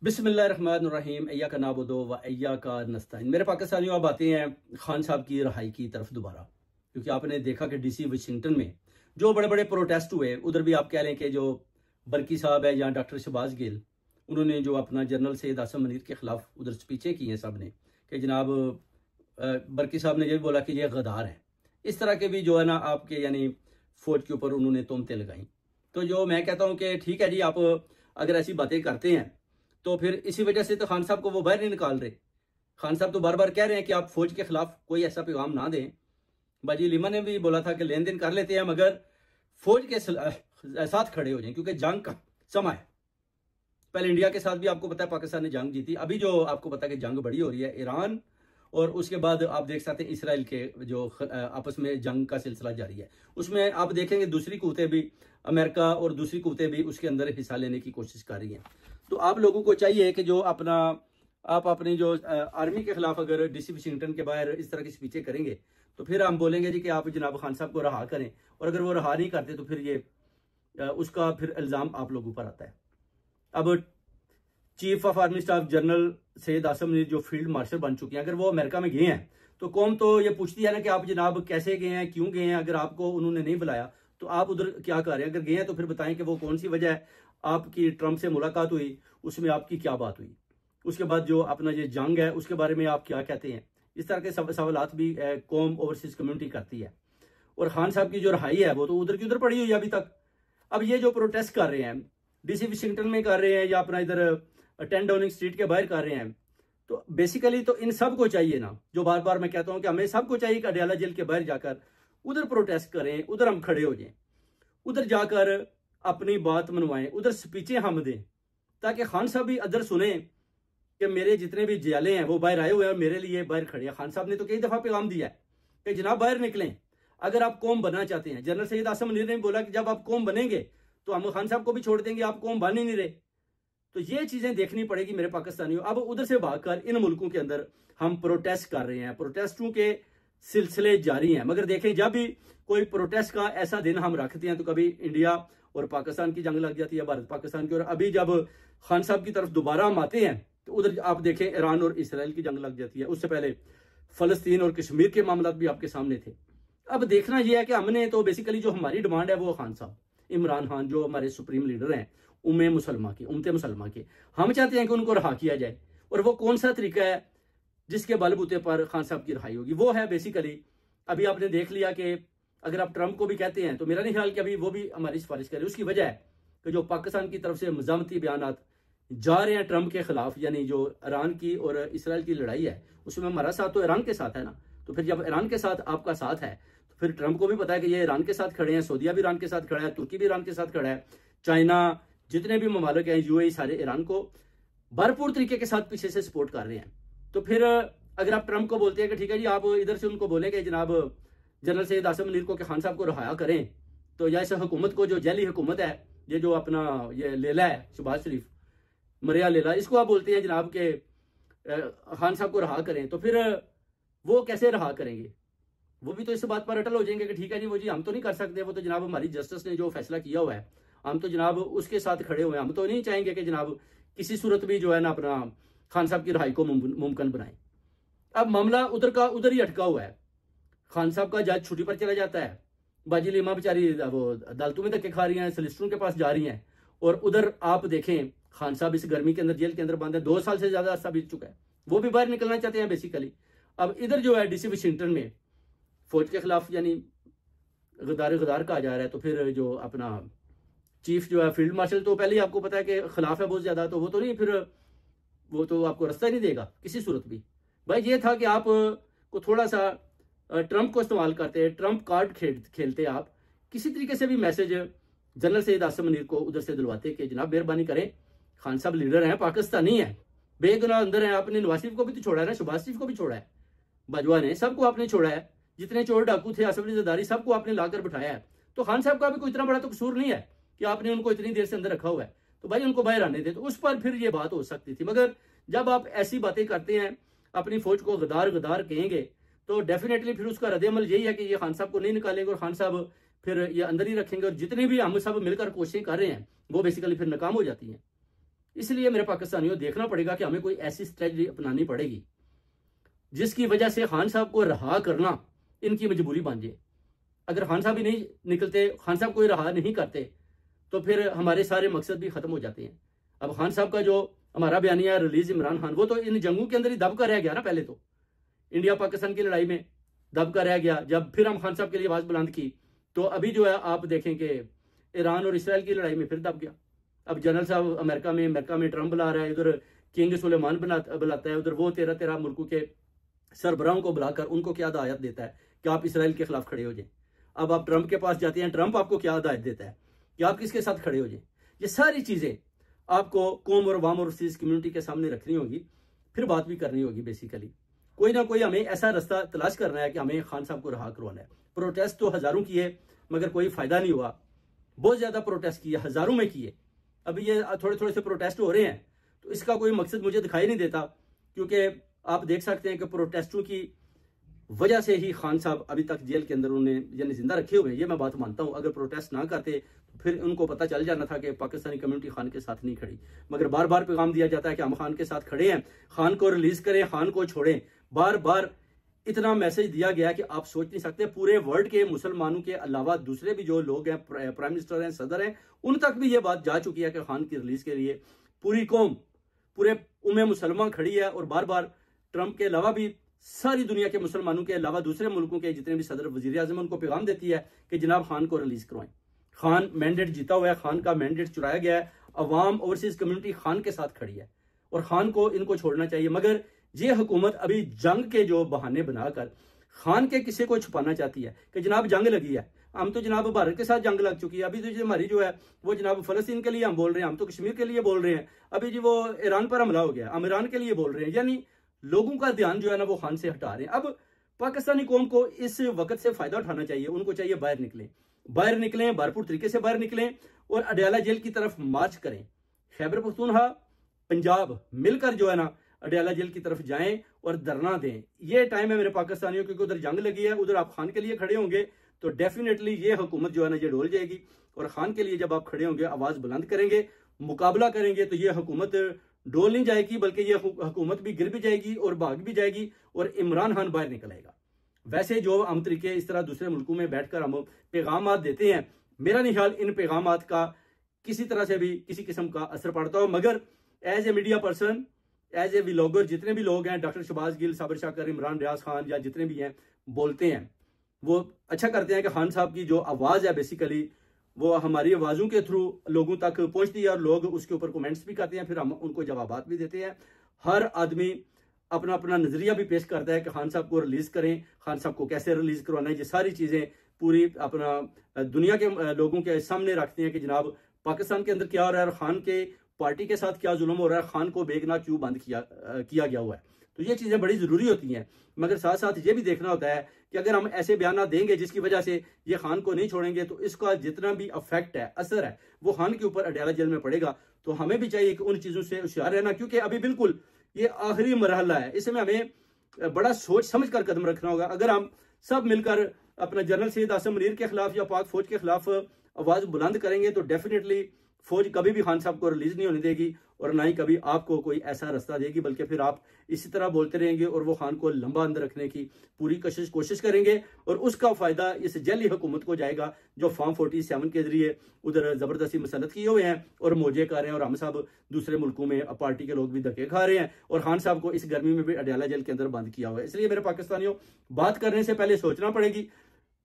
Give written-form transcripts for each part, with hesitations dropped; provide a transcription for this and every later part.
बिस्मिल्लाहिर्रहमानिर्रहीम अय्या का नाबुदो व अय्या का नस्ताइन। मेरे पाकिस्तानियों, अब आते हैं खान साहब की रहाई की तरफ दोबारा, क्योंकि आपने देखा कि डीसी वाशिंगटन में जो बड़े बड़े प्रोटेस्ट हुए, उधर भी आप कह लें कि जो बरकी साहब है या डॉक्टर शहबाज गिल, उन्होंने जो अपना जनरल सैयद आसम मुनीर के खिलाफ उधर स्पीचें की हैं सब ने कि जनाब बरकी साहब ने ये बोला कि ये गद्दार है। इस तरह के भी जो है ना आपके यानी फौज के ऊपर उन्होंने तोहमतें लगाई। तो जो मैं कहता हूँ कि ठीक है जी, आप अगर ऐसी बातें करते हैं तो फिर इसी वजह से तो खान साहब को वो बाहर नहीं निकाल रहे। खान साहब तो बार बार कह रहे हैं कि आप फौज के खिलाफ कोई ऐसा पैगाम ना दें। बाजी लिमा ने भी बोला था कि लेन देन कर लेते हैं मगर फौज के साथ खड़े हो जाएं, क्योंकि जंग का समय है। पहले इंडिया के साथ भी आपको पता है पाकिस्तान ने जंग जीती। अभी जो आपको पता है कि जंग बड़ी हो रही है ईरान, और उसके बाद आप देख सकते हैं इसराइल के जो आपस में जंग का सिलसिला जारी है। उसमें आप देखेंगे दूसरी कुव्वतें भी, अमेरिका और दूसरी कुव्वतें भी उसके अंदर हिस्सा लेने की कोशिश कर रही हैं। तो आप लोगों को चाहिए कि जो आप अपनी जो आर्मी के खिलाफ अगर डीसी वाशिंगटन के बाहर इस तरह की स्पीचें करेंगे तो फिर हम बोलेंगे जी कि आप जनाब खान साहब को रहा करें, और अगर वो रहा नहीं करते तो फिर ये उसका फिर इल्ज़ाम आप लोगों पर आता है। अब chief of army staff general Syed Asim Munir जो फील्ड मार्शल बन चुके हैं, अगर वो अमेरिका में गए हैं तो कौम तो ये पूछती है ना कि आप जनाब कैसे गए हैं, क्यों गए हैं। अगर आपको उन्होंने नहीं बुलाया तो आप उधर क्या कर रहे हैं। अगर गए हैं तो फिर बताएं कि वो कौन सी वजह है। आपकी ट्रंप से मुलाकात हुई, उसमें आपकी क्या बात हुई। उसके बाद जो अपना ये जंग है उसके बारे में आप क्या कहते हैं। इस तरह के सवालात भी कौम ओवरसीज कम्युनिटी करती है। और खान साहब की जो रहाई है वो तो उधर की उधर पड़ी हुई है अभी तक। अब ये जो प्रोटेस्ट कर रहे हैं डीसी वाशिंगटन में कर रहे हैं या अपना इधर 10 डाउनिंग स्ट्रीट के बाहर कर रहे हैं, तो बेसिकली तो इन सब को चाहिए ना, जो बार बार मैं कहता हूं कि हमें सबको चाहिए कि अडयाला जेल के बाहर जाकर उधर प्रोटेस्ट करें, उधर हम खड़े हो जाएं, उधर जाकर अपनी बात मनवाएं, उधर स्पीचें हम दें, ताकि खान साहब भी अदर सुने कि मेरे जितने भी जयाले हैं वो बाहर आए हुए हैं, मेरे लिए बाहर खड़े हैं। खान साहब ने तो कई दफा पैगाम दिया है कि जनाब बाहर निकलें अगर आप कौम बनना चाहते हैं। जनरल सैयद आसम मुनीर ने बोला कि जब आप कौम बनेंगे तो हम खान साहब को भी छोड़ देंगे, आप कौम बन ही नहीं रहे। तो ये चीजें देखनी पड़ेगी मेरे पाकिस्तानियों। अब उधर से भागकर इन मुल्कों के अंदर हम प्रोटेस्ट कर रहे हैं, प्रोटेस्टों के सिलसिले जारी हैं। मगर देखें, जब भी कोई प्रोटेस्ट का ऐसा दिन हम रखते हैं तो कभी इंडिया और पाकिस्तान की जंग लग जाती है, भारत पाकिस्तान की। और अभी जब खान साहब की तरफ दोबारा हम आते हैं तो उधर आप देखें ईरान और इसराइल की जंग लग जाती है। उससे पहले फलस्तीन और कश्मीर के मामला भी आपके सामने थे। अब देखना यह है कि हमने तो बेसिकली जो हमारी डिमांड है वो खान साहब, इमरान खान जो हमारे सुप्रीम लीडर हैं उम्मत मुसलमा के, हम चाहते हैं कि उनको रहा किया जाए। और वो कौन सा तरीका है जिसके बलबूते पर खान साहब की रहाई होगी, वो है बेसिकली अभी आपने देख लिया कि अगर आप ट्रंप को भी कहते हैं तो मेरा नहीं ख्याल कि अभी वो भी हमारी सिफारिश करे। उसकी वजह है कि जो पाकिस्तान की तरफ से मज़ामती बयान जा रहे हैं ट्रंप के खिलाफ, यानी जो ईरान की और इसराइल की लड़ाई है उसमें हमारा साथ तो ईरान के साथ है ना। तो फिर जब ईरान के साथ आपका साथ है तो फिर ट्रंप को भी पता है कि ये ईरान के साथ खड़े हैं, सऊदीया भी ईरान के साथ खड़ा है, तुर्की भी ईरान के साथ खड़ा है, चाइना, जितने भी ममालिक हैं, यूएई, सारे ईरान को भरपूर तरीके के साथ पीछे से सपोर्ट कर रहे हैं। तो फिर अगर आप ट्रंप को बोलते हैं कि ठीक है जी, आप इधर से उनको बोले कि जनाब जनरल सैयद आसम मुनीर को कि खान साहब को रिहाया करें, तो या इस हुकूमत को, जो जैली हुकूमत है, ये जो अपना ये लेला है शहबाज शरीफ, मरिया लेला, इसको आप बोलते हैं जनाब के खान साहब को रहा करें, तो फिर वो कैसे रहा करेंगे। वो भी तो इस बात पर अटल हो जाएंगे कि ठीक है जी, वो जी हम तो नहीं कर सकते, वो तो जनाब हमारी जस्टिस ने जो फैसला किया हुआ है हम तो जनाब उसके साथ खड़े हुए हैं। हम तो नहीं चाहेंगे कि जनाब किसी सूरत भी जो है ना अपना खान साहब की रहाई को मुमकिन बनाए। अब मामला उधर का उधर ही अटका हुआ है। खान साहब का जज छुट्टी पर चला जाता है, बाजी लीमा बेचारी वो अदालतों में धक्के खा रही हैं, सलिस्टरों के पास जा रही हैं, और उधर आप देखें खान साहब इस गर्मी के अंदर जेल के अंदर बंद है, 2 साल से ज्यादा अरसा बीत चुका है, वो भी बाहर निकलना चाहते हैं बेसिकली। अब इधर जो है डीसी वाशिंगटन में फौज के खिलाफ यानी गद्दार कहा जा रहा है, तो फिर जो अपना चीफ जो है फील्ड मार्शल, तो पहले ही आपको पता है कि खिलाफ है बहुत ज्यादा, तो वो तो नहीं, फिर वो तो आपको रास्ता ही नहीं देगा किसी सूरत भी। भाई ये था कि आप को थोड़ा सा ट्रंप को इस्तेमाल करते, ट्रंप कार्ड खेलते आप, किसी तरीके से भी मैसेज जनरल सैयद आसम मुनीर को उधर से दिलवाते कि जनाब मेहरबानी करें, खान साहब लीडर हैं, पाकिस्तानी है, बेगुनाह अंदर है। आपने नवाज शरीफ को भी तो छोड़ा है ना, शहबाज शरीफ को भी छोड़ा है, बाजवा ने, सबको आपने छोड़ा है, जितने चोर डाकू थे, असफली जरदारी, सबको आपने लाकर बिठाया है। तो खान साहब का भी कोई इतना बड़ा तो कसूर नहीं है कि आपने उनको इतनी देर से अंदर रखा हुआ है, तो भाई उनको बाहर आने दे। तो उस पर फिर ये बात हो सकती थी। मगर जब आप ऐसी बातें करते हैं, अपनी फौज को गद्दार कहेंगे, तो डेफिनेटली फिर उसका रद्द-ए-अमल यही है कि ये खान साहब को नहीं निकालेंगे और खान साहब फिर ये अंदर ही रखेंगे, और जितनी भी हम सब मिलकर कोशिशें कर रहे हैं वो बेसिकली फिर नाकाम हो जाती हैं। इसलिए मेरे पाकिस्तानियों देखना पड़ेगा कि हमें कोई ऐसी स्ट्रेटजी अपनानी पड़ेगी जिसकी वजह से खान साहब को रहा करना इनकी मजबूरी बन जाए। अगर खान साहब ही नहीं निकलते, खान साहब को रहा नहीं करते, तो फिर हमारे सारे मकसद भी खत्म हो जाते हैं। अब खान साहब का जो हमारा बयानिया रिलीज इमरान खान, वो तो इन जंगों के अंदर ही दब कर रह गया ना। पहले तो इंडिया पाकिस्तान की लड़ाई में दब कर रह गया, जब फिर हम खान साहब के लिए आवाज बुलंद की तो अभी जो है आप देखें कि ईरान और इसराइल की लड़ाई में फिर दब गया। अब जनरल साहब अमेरिका में ट्रंप बुला रहा है, उधर किंग सुलेमान बुलाता है, उधर वो 13 मुल्कों के सरबराहों को बुलाकर उनको क्या हिदायत देता है कि आप इसराइल के खिलाफ खड़े हो जाए। अब आप ट्रंप के पास जाते हैं, ट्रंप आपको क्या हिदायत देता है कि आप किसके साथ खड़े हो जाए। ये सारी चीजें आपको कौम और वाम और कम्युनिटी के सामने रखनी होगी, फिर बात भी करनी होगी। बेसिकली कोई ना कोई हमें ऐसा रास्ता तलाश करना है कि हमें खान साहब को रहा करवाना है। प्रोटेस्ट तो हजारों किए मगर कोई फायदा नहीं हुआ, बहुत ज्यादा प्रोटेस्ट किए, हजारों में किए। अभी ये थोड़े थोड़े से प्रोटेस्ट हो रहे हैं, तो इसका कोई मकसद मुझे दिखाई नहीं देता, क्योंकि आप देख सकते हैं कि प्रोटेस्टों की वजह से ही खान साहब अभी तक जेल के अंदर उन्हें यानी जिंदा रखे हुए हैं। ये मैं बात मानता हूं। अगर प्रोटेस्ट ना करते तो फिर उनको पता चल जाना था कि पाकिस्तानी कम्युनिटी खान के साथ नहीं खड़ी। मगर बार बार पैगाम दिया जाता है कि हम खान के साथ खड़े हैं, खान को रिलीज करें, खान को छोड़ें। बार बार इतना मैसेज दिया गया कि आप सोच नहीं सकते। पूरे वर्ल्ड के मुसलमानों के अलावा दूसरे भी जो लोग हैं, प्राइम मिनिस्टर हैं, सदर हैं, उन तक भी ये बात जा चुकी है कि खान की रिलीज के लिए पूरी कौम, पूरे उम्मे मुसलमान खड़ी है। और बार बार ट्रंप के अलावा भी सारी दुनिया के मुसलमानों के अलावा दूसरे मुल्कों के जितने भी सदर, वजीर आजम, उनको पैगाम देती है कि जनाब खान को रिलीज करवाएं। खान मैंडेट जीता हुआ है, खान का मैंडेट चुराया गया है। अवाम ओवरसीज कम्युनिटी खान के साथ खड़ी है और खान को इनको छोड़ना चाहिए। मगर ये हुकूमत अभी जंग के जो बहाने बनाकर खान के किस्से को छुपाना चाहती है कि जनाब जंग लगी है, हम तो जनाब भारत के साथ जंग लग चुकी है। अभी तो जी हमारी जो है वो जनाब फलस्तीन के लिए हम बोल रहे हैं, हम तो कश्मीर के लिए बोल रहे हैं। अभी जी वो ईरान पर हमला हो गया, हम ईरान के लिए बोल रहे हैं। यानी लोगों का ध्यान जो है ना वो खान से हटा रहे हैं। अब पाकिस्तानी कौम को इस वक्त से फायदा उठाना चाहिए। उनको चाहिए बाहर निकलें, भरपूर तरीके से बाहर निकलें और अडयाला जेल की तरफ मार्च करें। खैबर पख्तूनख्वा, पंजाब मिलकर जो है ना अडयाला जेल की तरफ जाएं और धरना दें। ये टाइम है मेरे पाकिस्तानियों, क्योंकि उधर जंग लगी है, उधर आप खान के लिए खड़े होंगे तो डेफिनेटली ये हुकूमत जो है ना ये डोल जाएगी। और खान के लिए जब आप खड़े होंगे, आवाज बुलंद करेंगे, मुकाबला करेंगे, तो ये हुकूमत डोल नहीं जाएगी, बल्कि ये हुकूमत भी गिर भी जाएगी और भाग भी जाएगी और इमरान खान बाहर निकल आएगा। वैसे जो हम तरीके इस तरह दूसरे मुल्कों में बैठकर हम पैगाम देते हैं, मेरा नहीं ख्याल इन पैगाम का किसी तरह से भी किसी किस्म का असर पड़ता हो। मगर as a media person, as a vlogger, जितने भी लोग हैं, डॉक्टर शहबाज गिल, साबिर शाकर, इमरान रियाज खान या जितने भी हैं, बोलते हैं, वो अच्छा करते हैं कि खान साहब की जो आवाज़ है बेसिकली वो हमारी आवाज़ों के थ्रू लोगों तक पहुंचती है और लोग उसके ऊपर कमेंट्स भी करते हैं, फिर हम उनको जवाबात भी देते हैं। हर आदमी अपना अपना नजरिया भी पेश करता है कि खान साहब को रिलीज करें, खान साहब को कैसे रिलीज करवाना है। ये सारी चीजें पूरी अपना दुनिया के लोगों के सामने रखते हैं कि जनाब पाकिस्तान के अंदर क्या हो रहा है और खान के पार्टी के साथ क्या जुल्म हो रहा है, खान को बेगना क्यों बंद किया गया हुआ है। तो ये चीजें बड़ी जरूरी होती हैं। मगर साथ साथ ये भी देखना होता है कि अगर हम ऐसे बयान देंगे जिसकी वजह से ये खान को नहीं छोड़ेंगे, तो इसका जितना भी अफेक्ट है, असर है, वो खान के ऊपर अडयाला जेल में पड़ेगा। तो हमें भी चाहिए कि उन चीजों से होशियार रहना, क्योंकि अभी बिल्कुल ये आखिरी मरहला है। इसमें हमें बड़ा सोच समझ कर कदम रखना होगा। अगर हम सब मिलकर अपना जनरल सैयद आसिम मुनीर के खिलाफ या पाक फौज के खिलाफ आवाज बुलंद करेंगे तो डेफिनेटली फौज कभी भी खान साहब को रिलीज नहीं होने देगी और ना ही कभी आपको कोई ऐसा रास्ता देगी, बल्कि फिर आप इसी तरह बोलते रहेंगे और वो खान को लंबा अंदर रखने की पूरी कोशिश करेंगे। और उसका फायदा इस जैली हुकूमत को जाएगा जो फॉर्म 47 के जरिए उधर जबरदस्ती मसलत किए हुए हैं और मौजे कर रहे हैं। और हम साहब दूसरे मुल्कों में पार्टी के लोग भी धक्के खा रहे हैं और खान साहब को इस गर्मी में भी अडयाला जेल के अंदर बंद किया हुआ है। इसलिए मेरे पाकिस्तानियों, बात करने से पहले सोचना पड़ेगी।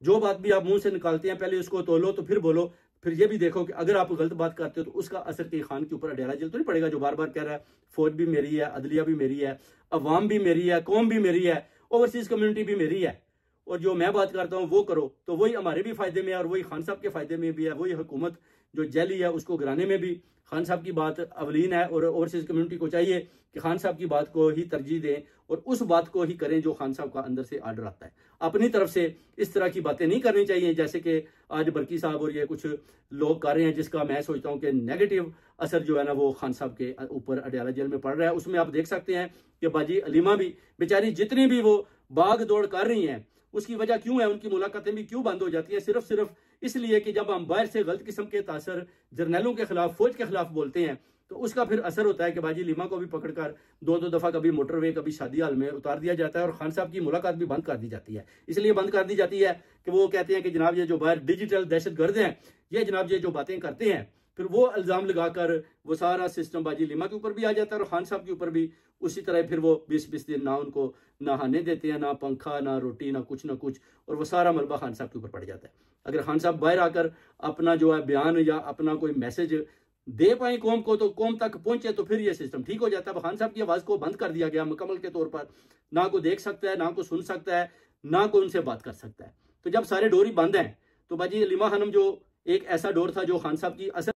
जो बात भी आप मुंह से निकालते हैं पहले उसको तोलो तो फिर बोलो। फिर ये भी देखो कि अगर आप गलत बात करते हो तो उसका असर के खान के ऊपर अडयाला जेल तो नहीं पड़ेगा, जो बार बार कह रहा है फौज भी मेरी है, अदलिया भी मेरी है, अवाम भी मेरी है, कौम भी मेरी है, ओवरसीज कम्युनिटी भी मेरी है। और जो मैं बात करता हूँ वो करो, तो वही हमारे भी फायदे में है और वही खान साहब के फायदे में भी है। वही हुकूमत जो जैली है उसको गिराने में भी खान साहब की बात अवलीन है और ओवरसीज कम्युनिटी को चाहिए कि खान साहब की बात को ही तरजीह दें और उस बात को ही करें जो खान साहब का अंदर से आर्डर आता है। अपनी तरफ से इस तरह की बातें नहीं करनी चाहिए जैसे कि आज बरकी साहब और ये कुछ लोग कर रहे हैं, जिसका मैं सोचता हूं कि नेगेटिव असर जो है ना वो खान साहब के ऊपर अडयाला जेल में पड़ रहा है। उसमें आप देख सकते हैं कि बाजी अलीमा भी बेचारी जितनी भी वो भाग दौड़ कर रही हैं, उसकी वजह क्यों है, उनकी मुलाकातें भी क्यों बंद हो जाती है, सिर्फ इसलिए कि जब हम बाहर से गलत किस्म के तासर जर्नैलों के खिलाफ, फौज के खिलाफ बोलते हैं तो उसका फिर असर होता है कि बाजी लिमा को भी पकड़कर दो दो दफा कभी मोटरवे कभी शादी हाल में उतार दिया जाता है और खान साहब की मुलाकात भी बंद कर दी जाती है। इसलिए बंद कर दी जाती है कि वो कहते हैं कि जनाब ये जो बाहर डिजिटल दहशतगर्द हैं, ये जनाब ये जो बातें करते हैं, फिर वो इल्ज़ाम लगाकर वो सारा सिस्टम बाजी लिमा के ऊपर भी आ जाता है और खान साहब के ऊपर भी उसी तरह। फिर वो 20-20 दिन ना उनको नहाने देते हैं, ना पंखा, ना रोटी, ना कुछ, और वो सारा मलबा खान साहब के ऊपर पड़ जाता है। अगर खान साहब बाहर आकर अपना जो है बयान या अपना कोई मैसेज दे पाए कौम को, तो कौम तक पहुंचे, तो फिर ये सिस्टम ठीक हो जाता है। खान साहब की आवाज़ को बंद कर दिया गया मुकम्मल के तौर पर, ना को देख सकता है, ना को सुन सकता है, ना को उनसे बात कर सकता है। तो जब सारे डोर ही बंद हैं तो बाजी लिमा खानम जो एक ऐसा डोर था जो खान साहब की असल